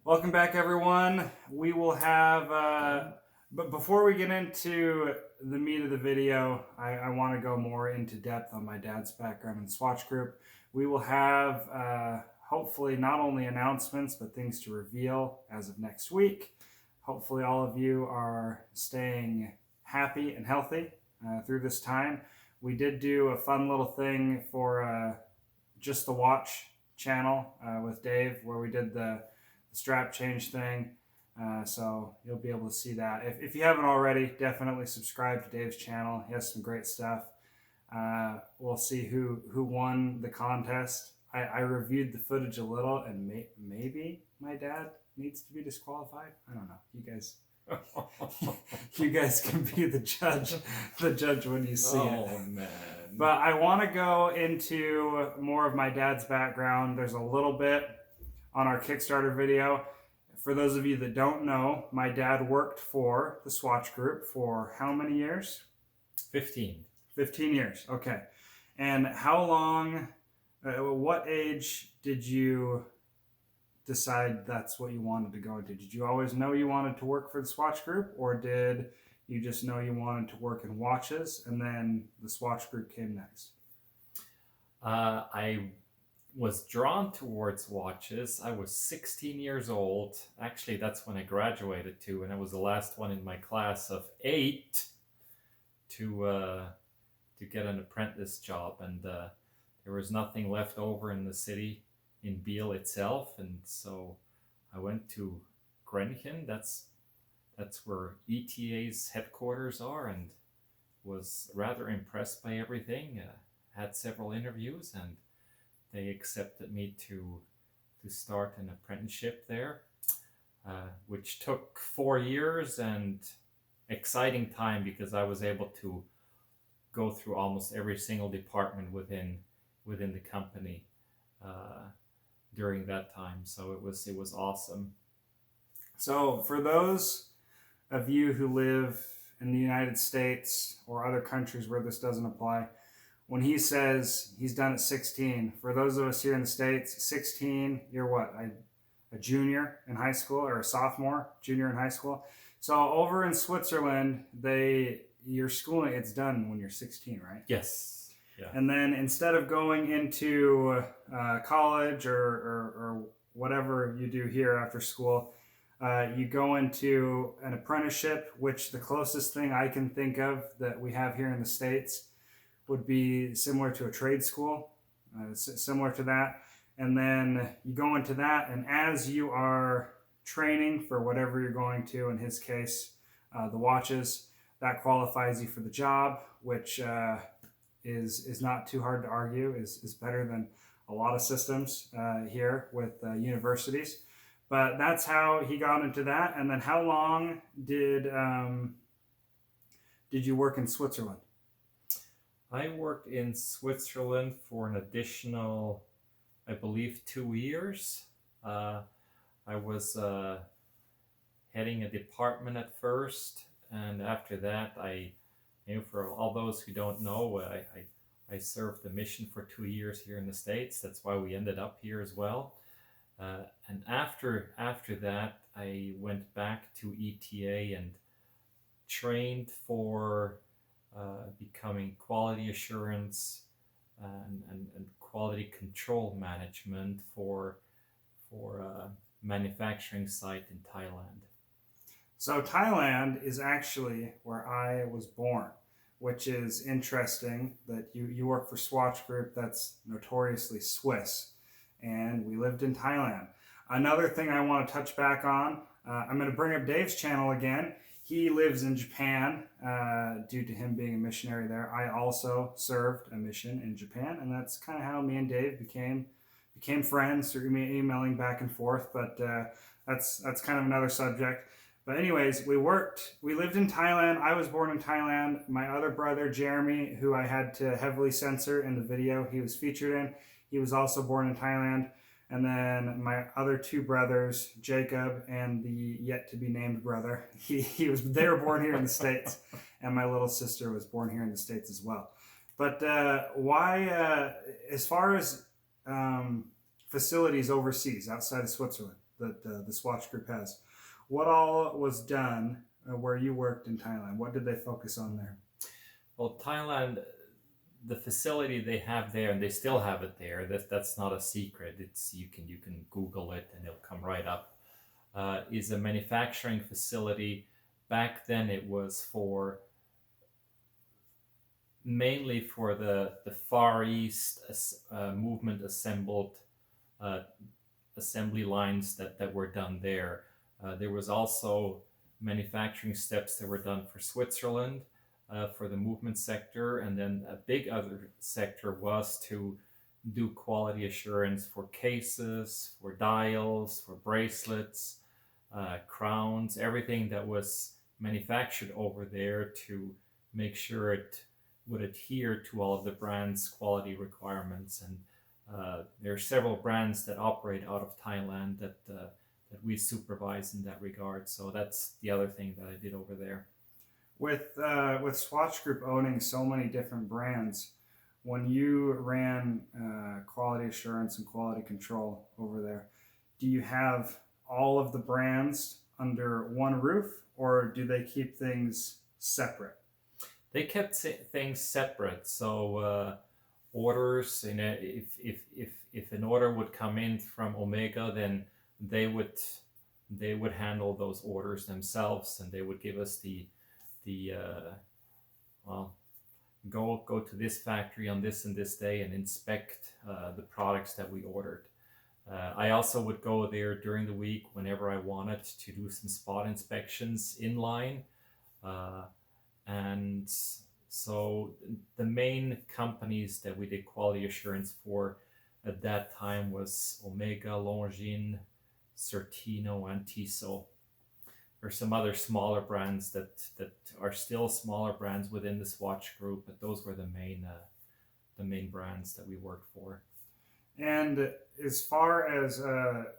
Welcome back, everyone. We will have, but before we get into the meat of the video, I want to go more into depth on my dad's background in Swatch Group. We will have, hopefully, not only announcements, but things to reveal as of next week. Hopefully, all of you are staying happy and healthy through this time. We did do a fun little thing for Just the Watch channel with Dave, where we did the strap change thing. So you'll be able to see that. If you haven't already, definitely subscribe to Dave's channel. He has some great stuff. We'll see who won the contest. I reviewed the footage a little, and maybe my dad needs to be disqualified. I don't know. You guys can be the judge when you see it. Oh man. But I want to go into more of my dad's background. There's a little bit on our Kickstarter video. For those of you that don't know, my dad worked for the Swatch Group for how many years? 15. 15 years, okay. And how long, what age did you decide that's what you wanted to go into? Did you always know you wanted to work for the Swatch Group, or did you just know you wanted to work in watches and then the Swatch Group came next? I was drawn towards watches. I was 16 years old. Actually, that's when I graduated too, and I was the last one in my class of 8 to get an apprentice job. And there was nothing left over in the city in Biel itself, and so I went to Grenchen. That's where ETA's headquarters are, and was rather impressed by everything. Had several interviews, and they accepted me to start an apprenticeship there, which took 4 years, and exciting time because I was able to go through almost every single department within the company during that time. So it was awesome. So for those of you who live in the United States or other countries where this doesn't apply, when he says he's done at 16, for those of us here in the States, 16, you're what? A junior in high school, or a sophomore, junior in high school. So over in Switzerland, your schooling, it's done when you're 16, right? Yes. Yeah. And then instead of going into college or whatever you do here after school, you go into an apprenticeship, which the closest thing I can think of that we have here in the States would be similar to a trade school, similar to that. And then you go into that, and as you are training for whatever you're going to, in his case, the watches, that qualifies you for the job, which is not too hard to argue, is better than a lot of systems here with universities. But that's how he got into that. And then how long did you work in Switzerland? I worked in Switzerland for an additional, I believe, 2 years. I was heading a department at first, and after that, for all those who don't know, I served the mission for 2 years here in the States. That's why we ended up here as well. And after that, I went back to ETA and trained for becoming quality assurance and quality control management for manufacturing site in Thailand. So Thailand is actually where I was born, which is interesting that you work for Swatch Group that's notoriously Swiss, and we lived in Thailand. Another thing I want to touch back on, I'm going to bring up Dave's channel again. He lives in Japan due to him being a missionary there. I also served a mission in Japan, and that's kind of how me and Dave became friends through emailing back and forth. But that's kind of another subject. But anyways, we lived in Thailand. I was born in Thailand. My other brother, Jeremy, who I had to heavily censor in the video he was featured in, he was also born in Thailand. And then my other 2 brothers, Jacob and the yet-to-be-named brother, they were born here in the States. And my little sister was born here in the States as well. But why, as far as facilities overseas, outside of Switzerland, that the Swatch Group has. What all was done where you worked in Thailand? What did they focus on there? Well, Thailand, the facility they have there, and they still have it there. That's not a secret. It's you can Google it and it'll come right up. Is a manufacturing facility. Back then, it was for mainly for the Far East movement assembled uh, assembly lines that were done there. There was also manufacturing steps that were done for Switzerland for the movement sector, and then a big other sector was to do quality assurance for cases, for dials, for bracelets, crowns, everything that was manufactured over there to make sure it would adhere to all of the brand's quality requirements. And there are several brands that operate out of Thailand that we supervise in that regard. So that's the other thing that I did over there. With Swatch Group owning so many different brands, when you ran quality assurance and quality control over there, do you have all of the brands under one roof, or do they keep things separate? They kept things separate. So orders, if an order would come in from Omega, then they would they would handle those orders themselves, and they would give us the well, go to this factory on this and this day and inspect the products that we ordered. I also would go there during the week whenever I wanted to do some spot inspections in line. Uh, and so the main companies that we did quality assurance for at that time was Omega, Longines, Certino, and Tissot. There's some other smaller brands that are still smaller brands within the Swatch Group, but those were the main brands that we worked for. And as far as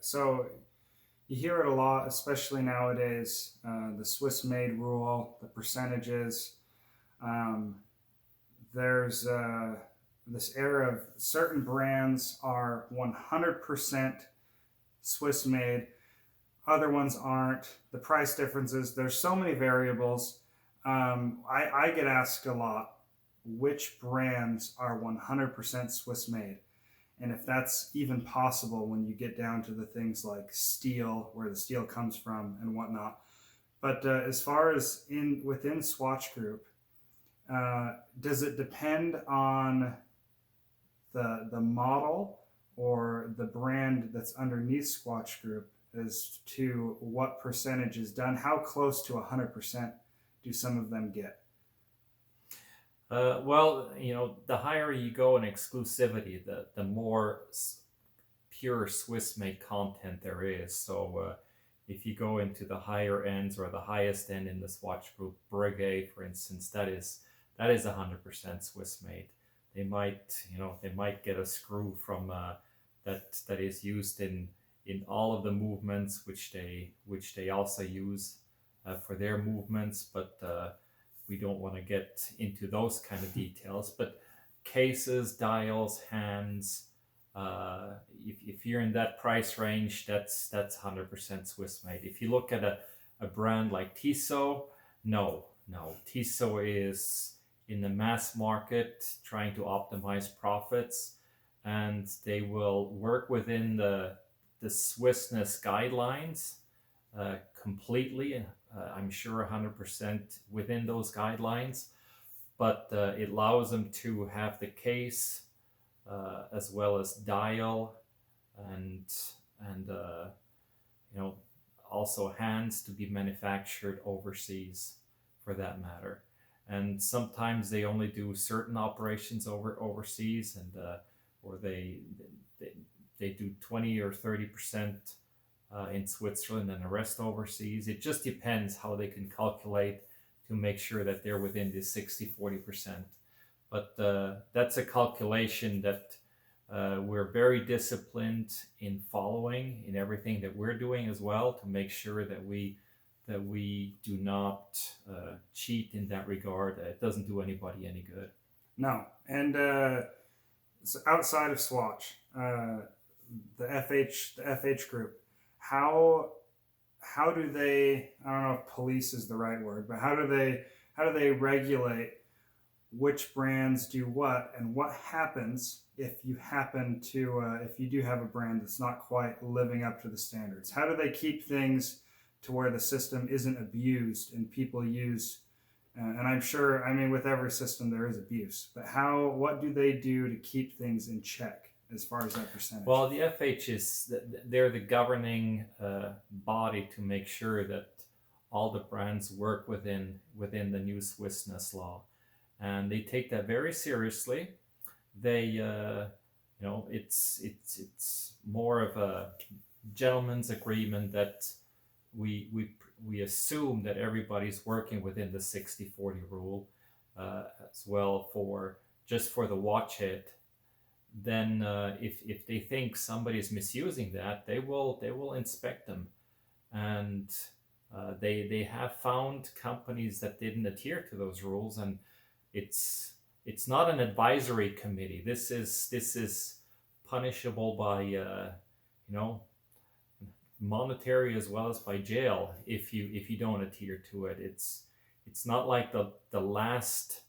so you hear it a lot, especially nowadays, the Swiss made rule, the percentages. Um, there's this era of certain brands are 100% Swiss made, other ones aren't. The price differences, there's so many variables. I get asked a lot which brands are 100% Swiss made. And if that's even possible when you get down to the things like steel, where the steel comes from and whatnot. But as far as within Swatch Group, does it depend on the model or the brand that's underneath Swatch Group as to what percentage is done? How close to 100% do some of them get? Well, the higher you go in exclusivity, the more pure Swiss-made content there is. So if you go into the higher ends or the highest end in the Swatch Group, Breguet, for instance, that is 100% Swiss-made. They might get a screw from that is used in all of the movements, which they also use for their movements, but we don't want to get into those kind of details. But cases, dials, hands, if you're in that price range, that's 100% Swiss made. If you look at a brand like Tissot, no, Tissot is in the mass market trying to optimize profits, and they will work within the Swissness guidelines completely. I'm sure 100% within those guidelines, but it allows them to have the case as well as dial and also hands to be manufactured overseas, for that matter. And sometimes they only do certain operations overseas, and or they do 20 or 30% in Switzerland and the rest overseas. It just depends how they can calculate to make sure that they're within the 60-40%. But that's a calculation that we're very disciplined in following in everything that we're doing as well, to make sure that we do not cheat in that regard. It doesn't do anybody any good. No. And so outside of Swatch, the FH group, how do they, I don't know if police is the right word, but how do they regulate which brands do what, and what happens if you happen to if you do have a brand that's not quite living up to the standards? How do they keep things to where the system isn't abused and people use, and I'm sure, I mean, with every system there is abuse, but what do they do to keep things in check as far as that percentage? Well, the FH is they're the governing body to make sure that all the brands work within the new Swissness law, and they take that very seriously. They it's more of a gentleman's agreement that we assume that everybody's working within the 60/40 rule, as well for just for the watch head. Then if they think somebody's misusing that, they will inspect them, and they have found companies that didn't adhere to those rules, and it's not an advisory committee. This is punishable by monetary as well as by jail if you don't adhere to it. It's not like the last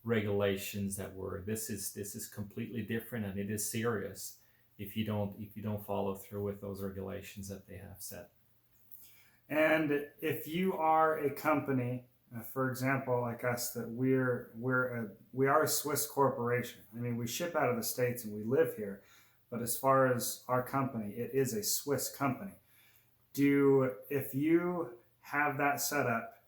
regulations that were. This is completely different, and it is serious if you don't follow through with those regulations that they have set. And if you are a company, for example, like us, that we are a Swiss corporation. I mean, we ship out of the States and we live here, but as far as our company, it is a Swiss company. If you have that set up,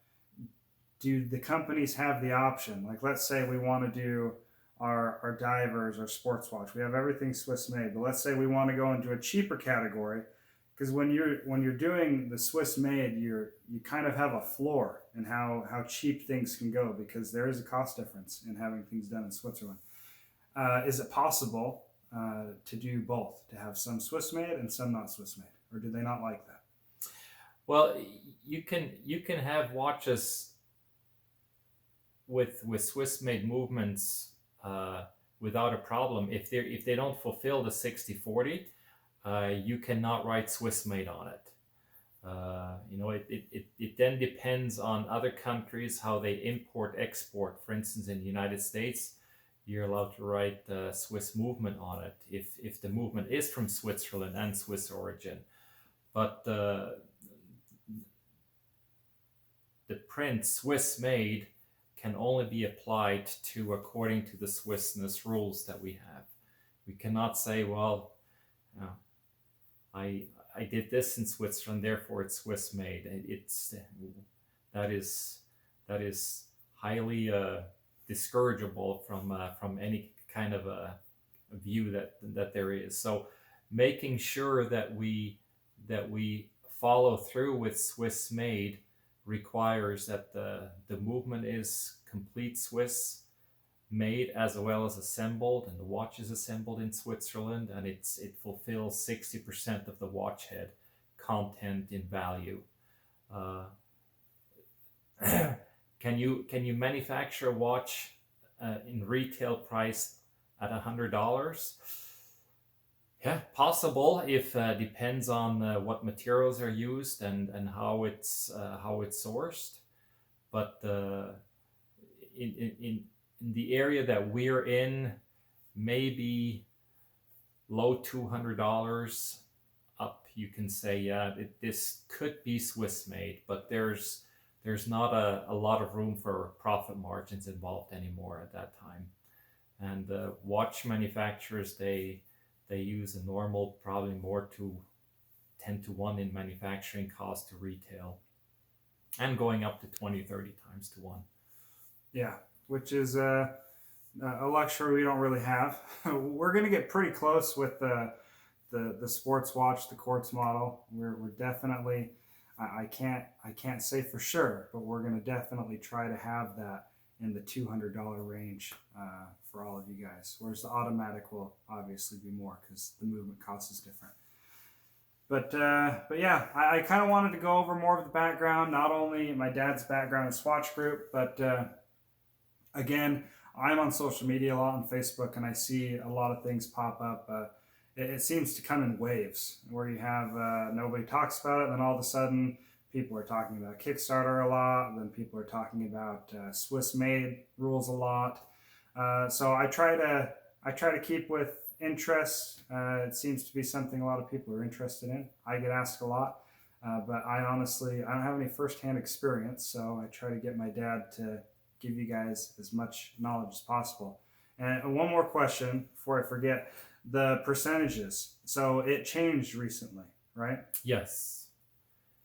do the companies have the option? Like, let's say we want to do our divers, our sports watch. We have everything Swiss made, but let's say we want to go into a cheaper category, because when you're doing the Swiss made, you kind of have a floor in how cheap things can go, because there is a cost difference in having things done in Switzerland. Is it possible to do both, to have some Swiss made and some not Swiss made, or do they not like that? Well, you can have watches with Swiss made movements without a problem. If they don't fulfill the 60/40, you cannot write Swiss made on it. It then depends on other countries how they import export. For instance, in the United States, you're allowed to write Swiss movement on it if the movement is from Switzerland and Swiss origin. But the print Swiss made can only be applied to according to the Swissness rules that we have. We cannot say, well, you know, I did this in Switzerland, therefore it's Swiss made. That is highly discourageable from any kind of a view that there is. So making sure that we follow through with Swiss made requires that the movement is complete Swiss made as well as assembled, and the watch is assembled in Switzerland, and it fulfills 60% of the watch head content in value. Can you manufacture a watch in retail price at $100? Yeah, possible. If depends on what materials are used and how it's sourced. But in the area that we're in, maybe low $200 up, you can say, yeah, this could be Swiss made, but there's not a lot of room for profit margins involved anymore at that time. And watch manufacturers, they use a normal, probably more to 10-to-1 in manufacturing cost to retail, and going up to 20-30 times to 1. Yeah, which is a luxury we don't really have. We're going to get pretty close with the sports watch, the quartz model. We're definitely, I can't say for sure, but we're going to definitely try to have that in the $200 range for all of you guys. Whereas the automatic will obviously be more because the movement cost is different. But yeah, I kind of wanted to go over more of the background, not only my dad's background in Swatch Group, but again, I'm on social media a lot on Facebook, and I see a lot of things pop up. it seems to come in waves where you have nobody talks about it, and then all of a sudden people are talking about Kickstarter a lot, then people are talking about Swiss made rules a lot. So I try to keep with interest. It seems to be something a lot of people are interested in. I get asked a lot, but I honestly I don't have any firsthand experience, so I try to get my dad to give you guys as much knowledge as possible. And one more question before I forget: the percentages. So it changed recently, right? Yes.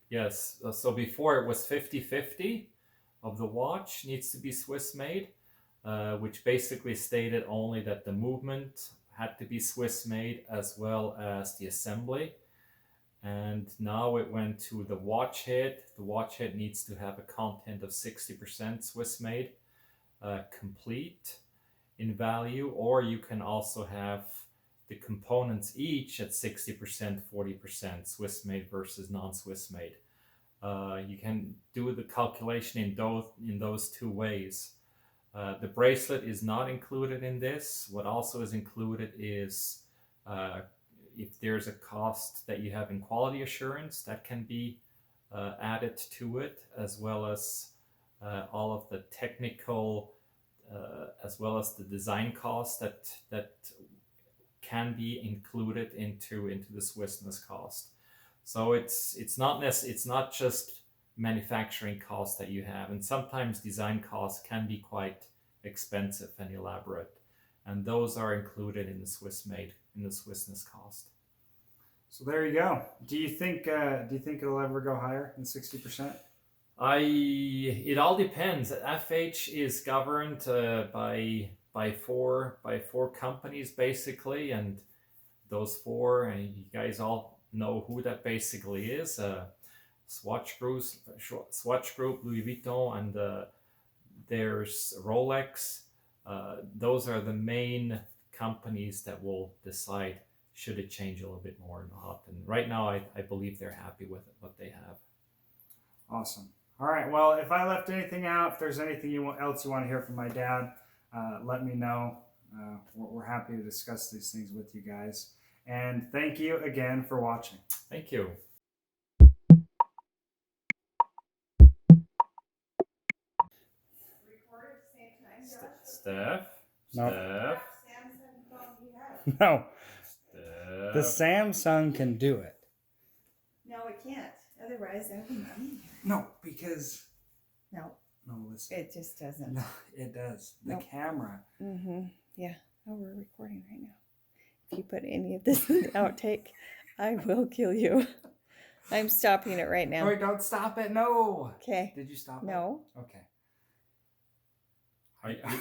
Yes. So before it was 50-50 of the watch needs to be Swiss made, which basically stated only that the movement had to be Swiss made as well as the assembly. And now it went to the watch head. The watch head needs to have a content of 60% Swiss made, complete in value, or you can also have the components each at 60%, 40% Swiss made versus non-Swiss made. You can do the calculation in those two ways. The bracelet is not included in this. What also is included is if there's a cost that you have in quality assurance, that can be added to it, as well as all of the technical, as well as the design costs that can be included into the Swissness cost. So it's not just manufacturing costs that you have, and sometimes design costs can be quite expensive and elaborate, and those are included in the Swissness cost. So there you go. Do you think it'll ever go higher than 60%? It all depends. FH is governed by four companies basically, and those four, and you guys all know who that basically is. Swatch Group, Louis Vuitton, and there's Rolex. Those are the main companies that will decide should it change a little bit more or not. And right now, I believe they're happy with what they have. Awesome. All right. Well, if I left anything out, if there's anything else you want to hear from my dad, let me know. We're happy to discuss these things with you guys. And thank you again for watching. Thank you. Steph? No. Steph? No. Steph? The Samsung can do it. No, it can't. Otherwise, I wouldn't be here. No, because... No, No, listen. it just doesn't. No, it does. The Nope. camera. Mm-hmm. Yeah. Oh, we're recording right now. If you put any of this in the outtake, I will kill you. I'm stopping it right now. Wait, don't stop it. No. Okay. Did you stop it? No. Okay.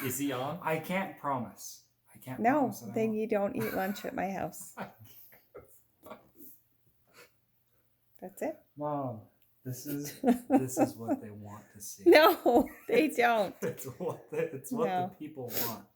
Is he on? I can't promise. I can't No. promise that I Then won't. you don't eat lunch at my house. That's it. Mom, this is what they want to see. No, they don't. It's what the No. people want.